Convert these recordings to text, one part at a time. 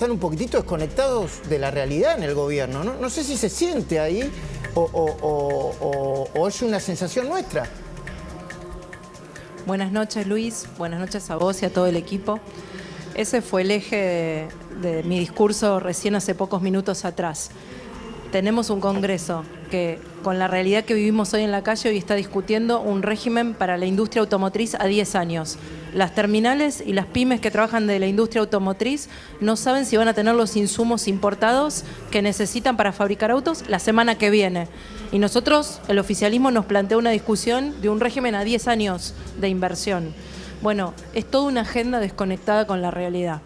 Están un poquitito desconectados de la realidad en el gobierno, ¿no? No sé si se siente ahí o es una sensación nuestra. Buenas noches, Luis. Buenas noches a vos y a todo el equipo. Ese fue el eje de mi discurso recién hace pocos minutos atrás. Tenemos un Congreso que, con la realidad que vivimos hoy en la calle, hoy está discutiendo un régimen para la industria automotriz a 10 años. Las terminales y las pymes que trabajan de la industria automotriz no saben si van a tener los insumos importados que necesitan para fabricar autos la semana que viene. Y nosotros, el oficialismo, nos plantea una discusión de un régimen a 10 años de inversión. Bueno, es toda una agenda desconectada con la realidad.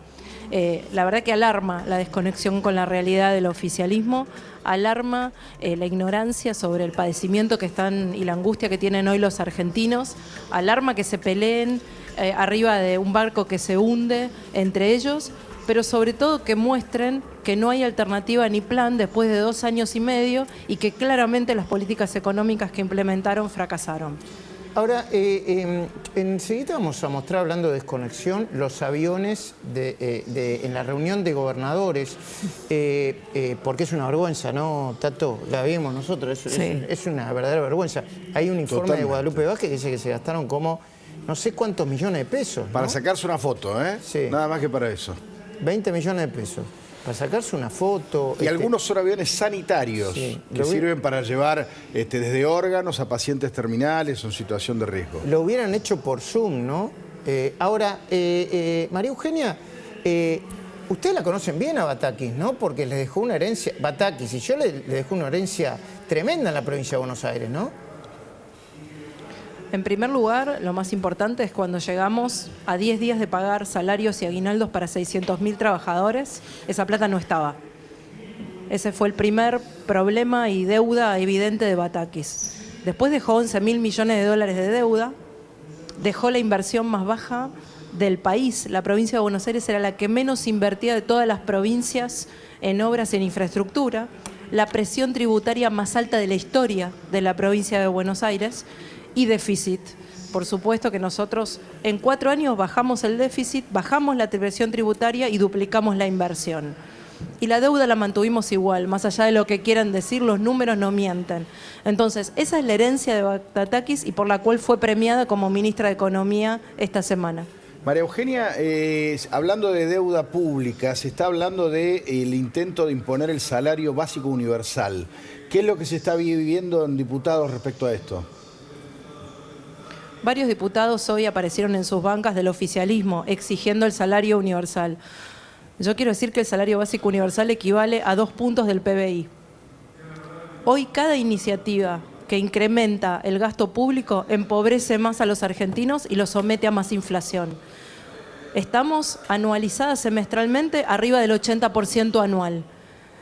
La verdad que alarma la desconexión con la realidad del oficialismo, alarma la ignorancia sobre el padecimiento que están y la angustia que tienen hoy los argentinos, alarma que se peleen arriba de un barco que se hunde entre ellos, pero sobre todo que muestren que no hay alternativa ni plan después de 2 años y medio y que claramente las políticas económicas que implementaron fracasaron. Ahora, enseguida vamos a mostrar, hablando de desconexión, los aviones en la reunión de gobernadores, porque es una vergüenza, ¿no, Tato? La vimos nosotros, es una verdadera vergüenza. Hay un informe de Guadalupe Vázquez que dice que se gastaron como no sé cuántos millones de pesos, ¿no? Para sacarse una foto, ¿eh? Sí. Nada más que para eso. 20 millones de pesos. Para sacarse una foto. Y algunos son aviones sanitarios, sí, que sirven para llevar desde órganos a pacientes terminales o en situación de riesgo. Lo hubieran hecho por Zoom, ¿no? Ahora, María Eugenia, ustedes la conocen bien a Batakis, ¿no? Porque les dejó una herencia, Batakis, y yo le dejó una herencia tremenda en la provincia de Buenos Aires, ¿no? En primer lugar, lo más importante es cuando llegamos a 10 días de pagar salarios y aguinaldos para 600.000 trabajadores, esa plata no estaba. Ese fue el primer problema y deuda evidente de Batakis. Después dejó 11.000 millones de dólares de deuda, dejó la inversión más baja del país. La provincia de Buenos Aires era la que menos invertía de todas las provincias en obras y en infraestructura, la presión tributaria más alta de la historia de la provincia de Buenos Aires, y déficit. Por supuesto que nosotros en 4 años bajamos el déficit, bajamos la presión tributaria y duplicamos la inversión. Y la deuda la mantuvimos igual, más allá de lo que quieran decir, los números no mienten. Entonces, esa es la herencia de Batakis y por la cual fue premiada como ministra de Economía esta semana. María Eugenia, hablando de deuda pública, se está hablando del intento de imponer el salario básico universal. ¿Qué es lo que se está viviendo en diputados respecto a esto? Varios diputados hoy aparecieron en sus bancas del oficialismo exigiendo el salario universal. Yo quiero decir que el salario básico universal equivale a 2 puntos del PBI. Hoy cada iniciativa que incrementa el gasto público empobrece más a los argentinos y los somete a más inflación. Estamos anualizadas semestralmente arriba del 80% anual.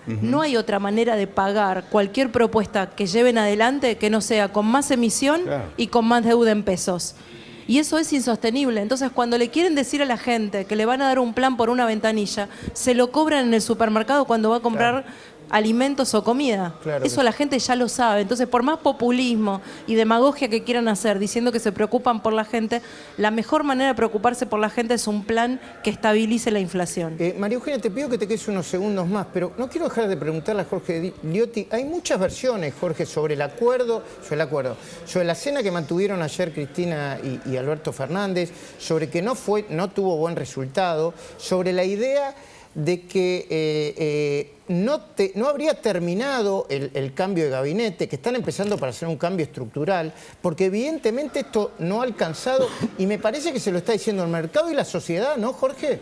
No hay otra manera de pagar cualquier propuesta que lleven adelante que no sea con más emisión y con más deuda en pesos. Y eso es insostenible. Entonces, cuando le quieren decir a la gente que le van a dar un plan por una ventanilla, se lo cobran en el supermercado cuando va a comprar alimentos o comida. Eso la gente ya lo sabe. Entonces, por más populismo y demagogia que quieran hacer diciendo que se preocupan por la gente, la mejor manera de preocuparse por la gente es un plan que estabilice la inflación. María Eugenia, te pido que te quedes unos segundos más, pero no quiero dejar de preguntarle a Jorge Liotti. Hay muchas versiones, Jorge, sobre el acuerdo, sobre la cena que mantuvieron ayer Cristina y Alberto Fernández, sobre que no tuvo buen resultado, sobre la idea de que no habría terminado el cambio de gabinete, que están empezando para hacer un cambio estructural, porque evidentemente esto no ha alcanzado, y me parece que se lo está diciendo el mercado y la sociedad, ¿no, Jorge?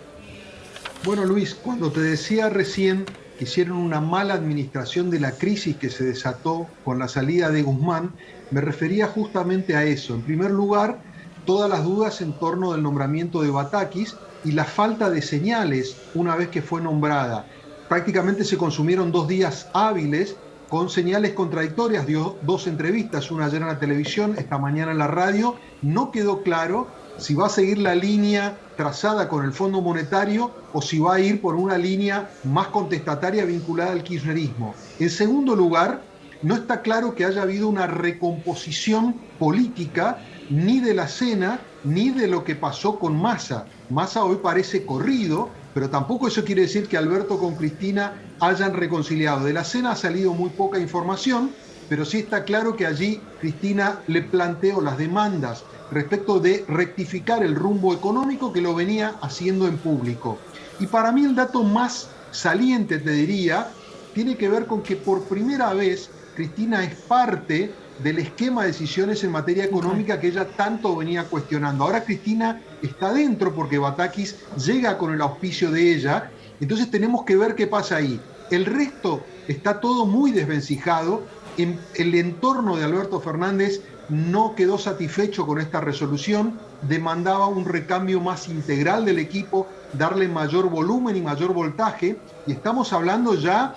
Bueno, Luis, cuando te decía recién que hicieron una mala administración de la crisis que se desató con la salida de Guzmán, me refería justamente a eso. En primer lugar, todas las dudas en torno del nombramiento de Batakis y la falta de señales una vez que fue nombrada. Prácticamente se consumieron 2 días hábiles con señales contradictorias. Dio 2 entrevistas, una ayer en la televisión, esta mañana en la radio. No quedó claro si va a seguir la línea trazada con el Fondo Monetario o si va a ir por una línea más contestataria vinculada al kirchnerismo. En segundo lugar, no está claro que haya habido una recomposición política ni de la cena ni de lo que pasó con Massa. Massa hoy parece corrido pero tampoco eso quiere decir que Alberto con Cristina hayan reconciliado. De la cena ha salido muy poca información, pero sí está claro que allí Cristina le planteó las demandas respecto de rectificar el rumbo económico que lo venía haciendo en público. Y para mí el dato más saliente, te diría, tiene que ver con que por primera vez Cristina es parte del esquema de decisiones en materia económica que ella tanto venía cuestionando. Ahora Cristina está dentro porque Batakis llega con el auspicio de ella, entonces tenemos que ver qué pasa ahí. El resto está todo muy desvencijado. El entorno de Alberto Fernández no quedó satisfecho con esta resolución, demandaba un recambio más integral del equipo, darle mayor volumen y mayor voltaje, y estamos hablando ya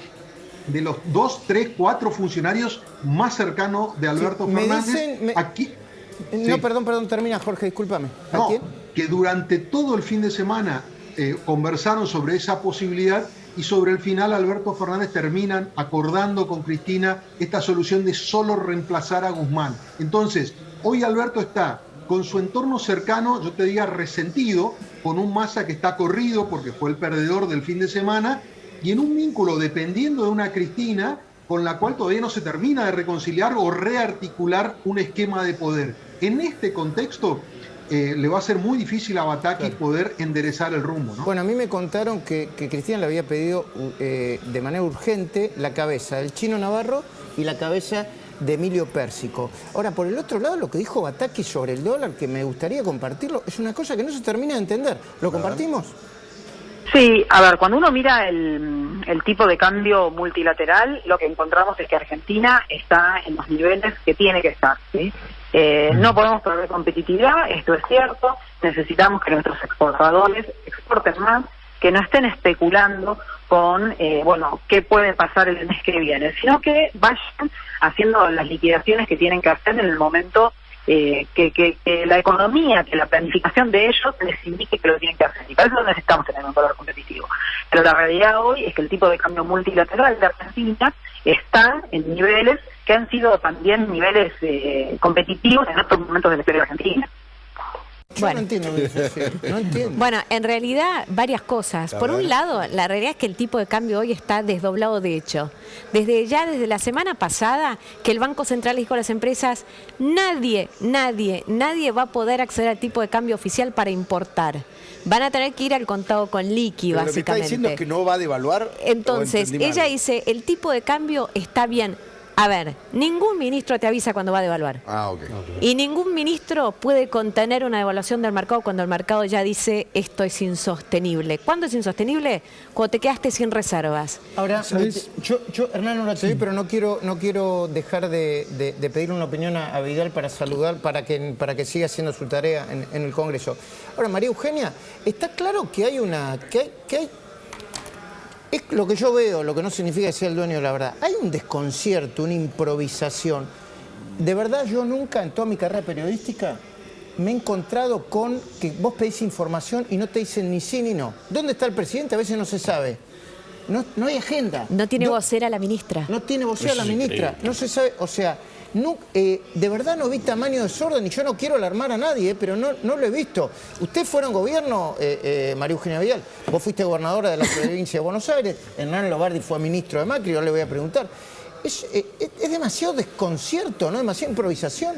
de los 2, 3, 4 funcionarios más cercanos de Alberto Fernández. Aquí, no, perdón, termina, Jorge, discúlpame. No, que durante todo el fin de semana conversaron sobre esa posibilidad y sobre el final Alberto Fernández terminan acordando con Cristina esta solución de solo reemplazar a Guzmán. Entonces, hoy Alberto está con su entorno cercano, yo te diría resentido, con un Massa que está corrido porque fue el perdedor del fin de semana, y en un vínculo dependiendo de una Cristina con la cual todavía no se termina de reconciliar o rearticular un esquema de poder. En este contexto le va a ser muy difícil a Batakis poder enderezar el rumbo, ¿no? Bueno, a mí me contaron que Cristina le había pedido de manera urgente la cabeza del Chino Navarro y la cabeza de Emilio Pérsico. Ahora, por el otro lado, lo que dijo Batakis sobre el dólar, que me gustaría compartirlo, es una cosa que no se termina de entender. ¿Lo compartimos? Sí, a ver, cuando uno mira el tipo de cambio multilateral, lo que encontramos es que Argentina está en los niveles que tiene que estar, ¿sí? No podemos perder competitividad, esto es cierto, necesitamos que nuestros exportadores exporten más, que no estén especulando con, qué puede pasar el mes que viene, sino que vayan haciendo las liquidaciones que tienen que hacer en el momento que la economía, que la planificación de ellos les indique que lo tienen que hacer. Y para eso necesitamos tener un valor competitivo. Pero la realidad hoy es que el tipo de cambio multilateral de Argentina está en niveles que han sido también niveles competitivos en otros momentos de la historia de Argentina. Yo no entiendo eso, sí. No entiendo. Bueno, en realidad varias cosas. Por un lado, la realidad es que el tipo de cambio hoy está desdoblado de hecho. Desde la semana pasada que el Banco Central dijo a las empresas, nadie va a poder acceder al tipo de cambio oficial para importar. Van a tener que ir al contado con liqui, pero básicamente. Lo que está diciendo es que no va a devaluar. Entonces, ella dice, el tipo de cambio está bien. A ver, ningún ministro te avisa cuando va a devaluar. Y ningún ministro puede contener una devaluación del mercado cuando el mercado ya dice esto es insostenible. ¿Cuándo es insostenible? Cuando te quedaste sin reservas. Ahora, yo Hernán, no la te doy, pero no quiero dejar de pedirle una opinión a Vidal para saludar, para que siga haciendo su tarea en el Congreso. Ahora, María Eugenia, está claro que hay es lo que yo veo, lo que no significa que sea el dueño de la verdad. Hay un desconcierto, una improvisación. De verdad, yo nunca en toda mi carrera periodística me he encontrado con que vos pedís información y no te dicen ni sí ni no. ¿Dónde está el presidente? A veces no se sabe. No hay agenda. No tiene vocera la ministra. No tiene vocera la ministra. No se sabe, o sea, de verdad no vi tamaño de desorden y yo no quiero alarmar a nadie, pero no lo he visto. Ustedes fueron gobierno, María Eugenia Vidal, vos fuiste gobernadora de la provincia de Buenos Aires, Hernán Lobardi fue ministro de Macri, yo le voy a preguntar. Es demasiado desconcierto, ¿no? Demasiada improvisación.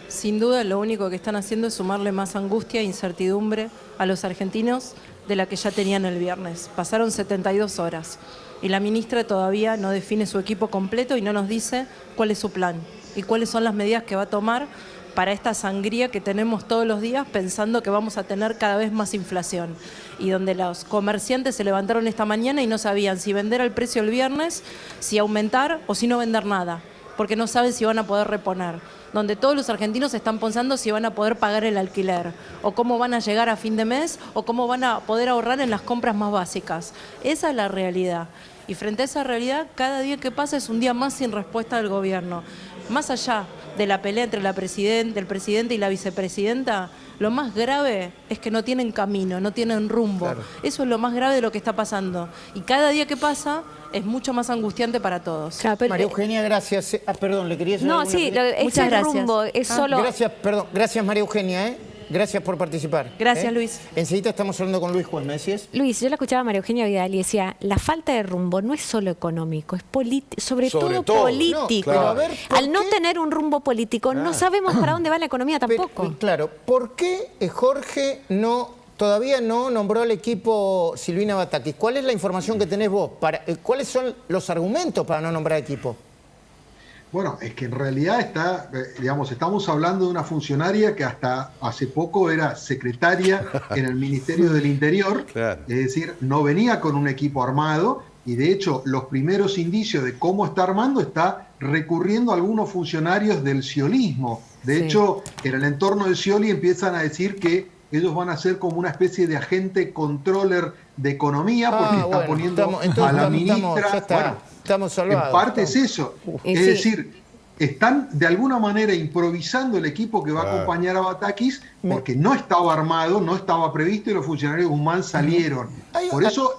Sin duda, lo único que están haciendo es sumarle más angustia e incertidumbre a los argentinos de la que ya tenían el viernes. Pasaron 72 horas y la ministra todavía no define su equipo completo y no nos dice cuál es su plan y cuáles son las medidas que va a tomar para esta sangría que tenemos todos los días pensando que vamos a tener cada vez más inflación. Y donde los comerciantes se levantaron esta mañana y no sabían si vender al precio el viernes, si aumentar o si no vender nada, porque no saben si van a poder reponer. Donde todos los argentinos están pensando si van a poder pagar el alquiler, o cómo van a llegar a fin de mes, o cómo van a poder ahorrar en las compras más básicas. Esa es la realidad. Y frente a esa realidad, cada día que pasa es un día más sin respuesta del gobierno. Más allá de la pelea entre el presidente y la vicepresidenta, lo más grave es que no tienen camino, no tienen rumbo. Claro. Eso es lo más grave de lo que está pasando. Y cada día que pasa es mucho más angustiante para todos. Claro, pero, María Eugenia, gracias. Perdón, le quería hacer muchas gracias. Rumbo es solo... Gracias, perdón. Gracias, María Eugenia, Gracias por participar. Gracias, Luis. Enseguida estamos hablando con Luis Juez, ¿me decías? Luis, yo la escuchaba a María Eugenia Vidal y decía, la falta de rumbo no es solo económico, es sobre todo político. No, claro. A ver, al no tener un rumbo político, no sabemos para dónde va la economía tampoco. Claro, ¿por qué Jorge todavía no nombró al equipo Silvina Batakis? ¿Cuál es la información que tenés vos? ¿Cuáles son los argumentos para no nombrar equipo? Bueno, es que en realidad estamos hablando de una funcionaria que hasta hace poco era secretaria en el Ministerio del Interior, claro. Es decir, no venía con un equipo armado y de hecho los primeros indicios de cómo está armando está recurriendo a algunos funcionarios del sciolismo. De hecho, en el entorno del Scioli empiezan a decir que ellos van a ser como una especie de agente controller de economía porque está poniendo a la ministra... Estamos salvados. En parte es eso. Es decir, están de alguna manera improvisando el equipo que va a acompañar a Batakis porque no estaba armado, no estaba previsto y los funcionarios de Guzmán salieron. Por eso...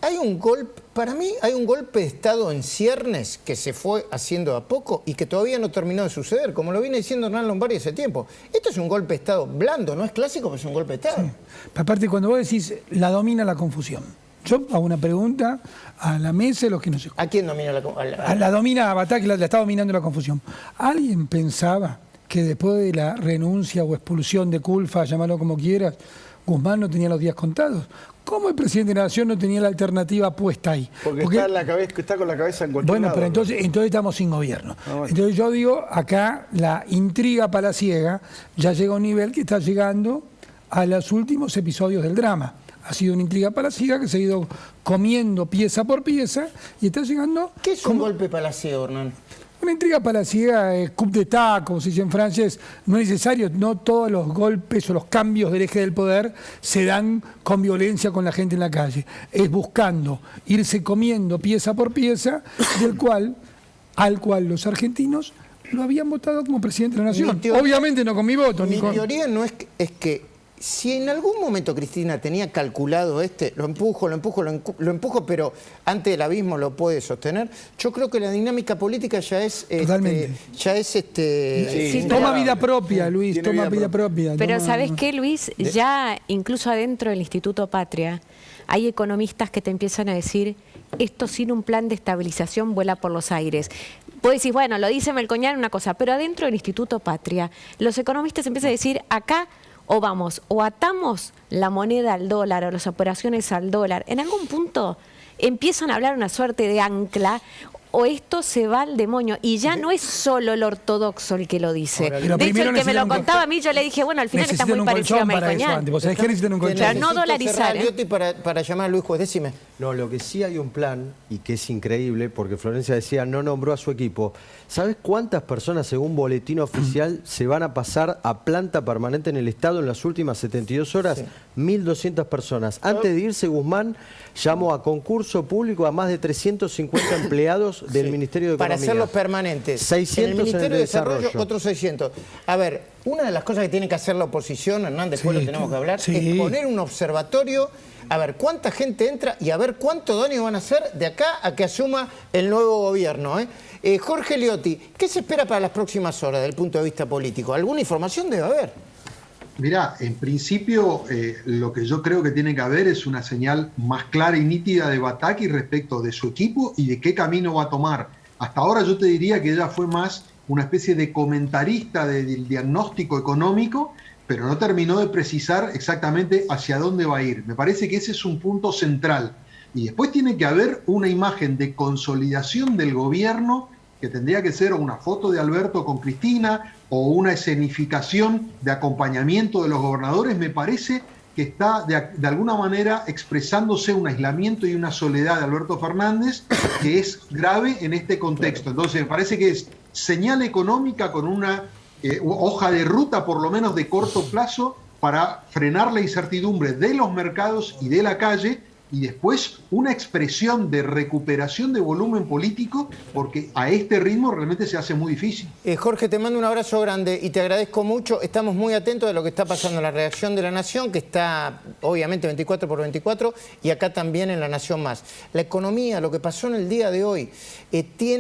Hay un golpe, para mí hay un golpe de Estado en ciernes que se fue haciendo a poco y que todavía no terminó de suceder, como lo viene diciendo Hernán Lombardi hace tiempo. Esto es un golpe de Estado blando, no es clásico, pero es un golpe de Estado. Sí. Aparte, cuando vos decís, la domina la confusión. Yo hago una pregunta a la mesa de los que nos escuchan. ¿A quién domina la domina a Batakis, la está dominando la confusión. ¿Alguien pensaba que después de la renuncia o expulsión de Culfa, llamarlo como quieras, Guzmán no tenía los días contados? ¿Cómo el presidente de la Nación no tenía la alternativa puesta ahí? Porque está con la cabeza en cualquier Bueno, lado, pero entonces estamos sin gobierno. Bueno. Entonces yo digo, acá la intriga palaciega ya llega a un nivel que está llegando a los últimos episodios del drama. Ha sido una intriga palaciega que se ha ido comiendo pieza por pieza y está llegando... ¿Qué es un golpe palaciego, Hernán? Una intriga palaciega, coup d'état, como se dice en francés, no es necesario, no todos los golpes o los cambios del eje del poder se dan con violencia con la gente en la calle. Es buscando irse comiendo pieza por pieza, al cual los argentinos lo habían votado como presidente de la Nación. Obviamente no con mi voto. Mi teoría no es que si en algún momento Cristina tenía calculado lo empujo, pero antes del abismo lo puede sostener, yo creo que la dinámica política ya es... Totalmente. Toma vida propia, Luis, toma vida propia. Pero ¿sabés qué, Luis? Ya incluso adentro del Instituto Patria hay economistas que te empiezan a decir, esto sin un plan de estabilización vuela por los aires. Vos decís, bueno, lo dice Melconian una cosa, pero adentro del Instituto Patria los economistas empiezan a decir, acá o atamos la moneda al dólar o las operaciones al dólar, en algún punto empiezan a hablar una suerte de ancla o esto se va al demonio. Y ya no es solo el ortodoxo el que lo dice. De hecho, el que me lo contaba a mí, yo le dije, bueno, al final está muy parecido a Melconian. Pero no dolarizar. Para llamar a Luis Juez, decime. No, lo que sí hay un plan, y que es increíble, porque Florencia decía, no nombró a su equipo. ¿Sabes cuántas personas, según boletín oficial, se van a pasar a planta permanente en el Estado en las últimas 72 horas? Sí. 1.200 personas. Antes de irse, Guzmán llamó a concurso público a más de 350 empleados del Ministerio de Economía. Para hacerlos permanentes. 600 en el Ministerio en el de Desarrollo, otros 600. A ver, una de las cosas que tiene que hacer la oposición, Hernán, después lo tenemos que hablar, es poner un observatorio, a ver cuánta gente entra y a ver cuánto daño van a hacer de acá a que asuma el nuevo gobierno. Jorge Liotti, ¿qué se espera para las próximas horas desde el punto de vista político? ¿Alguna información debe haber? Mirá, en principio lo que yo creo que tiene que haber es una señal más clara y nítida de Batakis respecto de su equipo y de qué camino va a tomar. Hasta ahora yo te diría que ella fue más una especie de comentarista del diagnóstico económico, pero no terminó de precisar exactamente hacia dónde va a ir. Me parece que ese es un punto central. Y después tiene que haber una imagen de consolidación del gobierno que tendría que ser una foto de Alberto con Cristina o una escenificación de acompañamiento de los gobernadores. Me parece que está de alguna manera expresándose un aislamiento y una soledad de Alberto Fernández que es grave en este contexto. Entonces me parece que es señal económica con una hoja de ruta por lo menos de corto plazo para frenar la incertidumbre de los mercados y de la calle, y después una expresión de recuperación de volumen político, porque a este ritmo realmente se hace muy difícil. Jorge, te mando un abrazo grande y te agradezco mucho. Estamos muy atentos de lo que está pasando en la redacción de La Nación, que está obviamente 24/24, y acá también en La Nación Más. La economía, lo que pasó en el día de hoy, tiene...